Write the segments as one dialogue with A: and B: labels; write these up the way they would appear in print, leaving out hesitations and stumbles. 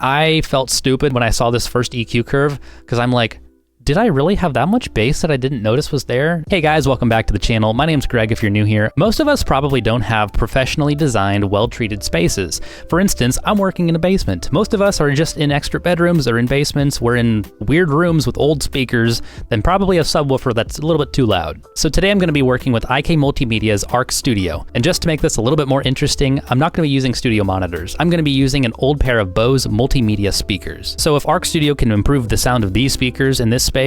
A: I felt stupid when I saw this first EQ curve because I'm like, did I really have that much bass that I didn't notice was there? Hey guys, welcome back to the channel. My name's Greg if you're new here. Most of us probably don't have professionally designed, well-treated spaces. For instance, I'm working in a basement. Most of us are just in extra bedrooms or in basements. We're in weird rooms with old speakers, then probably a subwoofer that's a little bit too loud. So today I'm gonna be working with IK Multimedia's Arc Studio. And just to make this a little bit more interesting, I'm not gonna be using studio monitors. I'm gonna be using an old pair of Bose multimedia speakers. So if Arc Studio can improve the sound of these speakers in this space,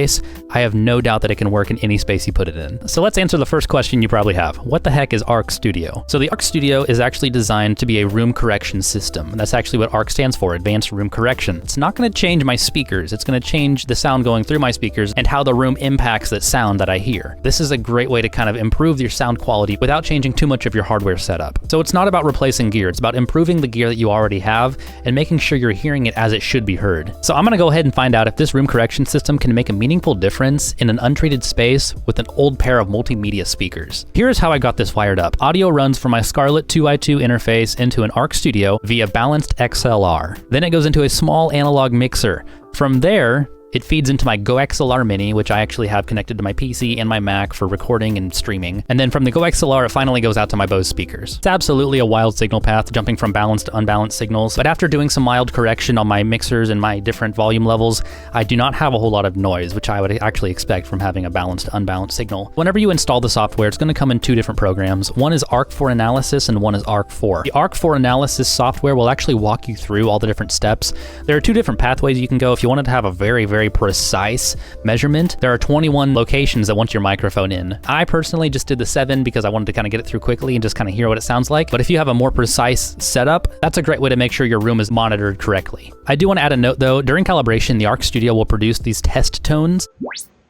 A: I have no doubt that it can work in any space you put it in. So let's answer the first question you probably have. What the heck is Arc Studio? So the Arc Studio is actually designed to be a room correction system. And that's actually what Arc stands for, Advanced Room Correction. It's not gonna change my speakers. It's gonna change the sound going through my speakers and how the room impacts that sound that I hear. This is a great way to kind of improve your sound quality without changing too much of your hardware setup. So it's not about replacing gear. It's about improving the gear that you already have and making sure you're hearing it as it should be heard. So I'm gonna go ahead and find out if this room correction system can make a meaningful difference in an untreated space with an old pair of multimedia speakers. Here's how I got this wired up. Audio runs from my Scarlett 2i2 interface into an Arc Studio via balanced XLR. Then it goes into a small analog mixer. From there, it feeds into my Go XLR Mini, which I actually have connected to my PC and my Mac for recording and streaming. And then from the Go XLR, it finally goes out to my Bose speakers. It's absolutely a wild signal path, jumping from balanced to unbalanced signals. But after doing some mild correction on my mixers and my different volume levels, I do not have a whole lot of noise, which I would actually expect from having a balanced to unbalanced signal. Whenever you install the software, it's gonna come in two different programs. One is Arc for Analysis and one is Arc for. The Arc for Analysis software will actually walk you through all the different steps. There are two different pathways you can go. If you wanted to have a very, very precise measurement, there are 21 locations that want your microphone in. I personally just did the 7 because I wanted to kind of get it through quickly and just kind of hear what it sounds like. But if you have a more precise setup, that's a great way to make sure your room is monitored correctly. I do want to add a note though, during calibration, the Arc Studio will produce these test tones.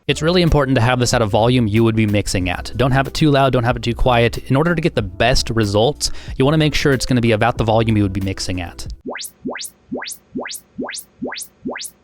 A: It's really important to have this at a volume you would be mixing at. Don't have it too loud, don't have it too quiet. In order to get the best results, you want to make sure it's going to be about the volume you would be mixing at.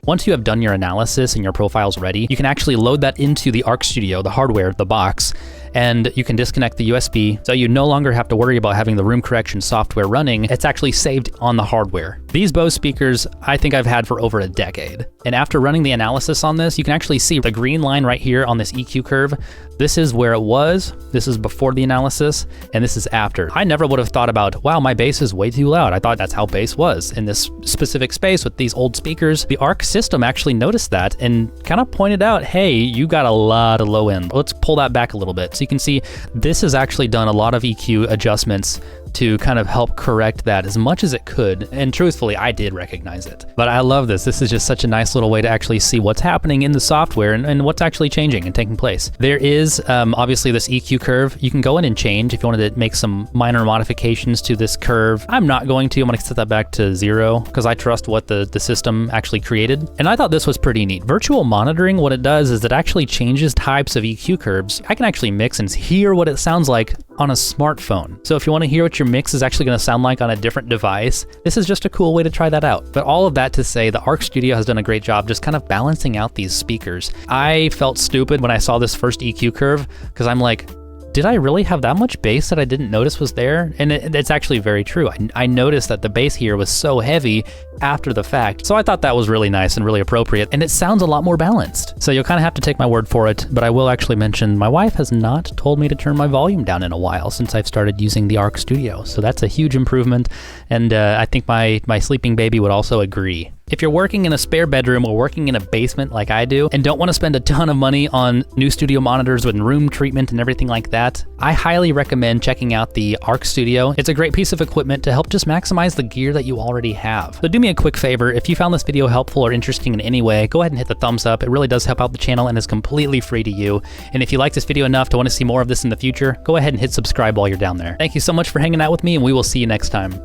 A: Once you have done your analysis and your profile's ready, you can actually load that into the Arc Studio, the hardware, the box, and you can disconnect the USB, so you no longer have to worry about having the room correction software running. It's actually saved on the hardware. These Bose speakers, I think I've had for over a decade. And after running the analysis on this, you can actually see the green line right here on this EQ curve. This is where it was, this is before the analysis, and this is after. I never would have thought about, wow, my bass is way too loud. I thought that's how bass was in this specific space with these old speakers. The Arc system actually noticed that and kind of pointed out, hey, you got a lot of low end. Let's pull that back a little bit. So you can see this has actually done a lot of EQ adjustments to kind of help correct that as much as it could. And truthfully, I did recognize it. But I love this. This is just such a nice little way to actually see what's happening in the software and what's actually changing and taking place. There is obviously this EQ curve. You can go in and change if you wanted to make some minor modifications to this curve. I'm not going to. I'm going to set that back to 0 because I trust what the system actually created. And I thought this was pretty neat. Virtual monitoring, what it does is it actually changes types of EQ curves. I can actually mix and hear what it sounds like on a smartphone. So if you want to hear what your mix is actually going to sound like on a different device, this is just a cool way to try that out. But all of that to say, the Arc Studio has done a great job just kind of balancing out these speakers. I felt stupid when I saw this first EQ curve because I'm like, did I really have that much bass that I didn't notice was there? And it's actually very true. I noticed that the bass here was so heavy after the fact. So I thought that was really nice and really appropriate, and it sounds a lot more balanced. So you'll kind of have to take my word for it, but I will actually mention my wife has not told me to turn my volume down in a while since I've started using the Arc Studio. So that's a huge improvement, and I think my sleeping baby would also agree. If you're working in a spare bedroom or working in a basement like I do and don't want to spend a ton of money on new studio monitors with room treatment and everything like that, I highly recommend checking out the Arc Studio. It's a great piece of equipment to help just maximize the gear that you already have. So do me a quick favor, if you found this video helpful or interesting in any way, go ahead and hit the thumbs up. It really does help out the channel and is completely free to you. And if you like this video enough to want to see more of this in the future, go ahead and hit subscribe while you're down there. Thank you so much for hanging out with me, and we will see you next time.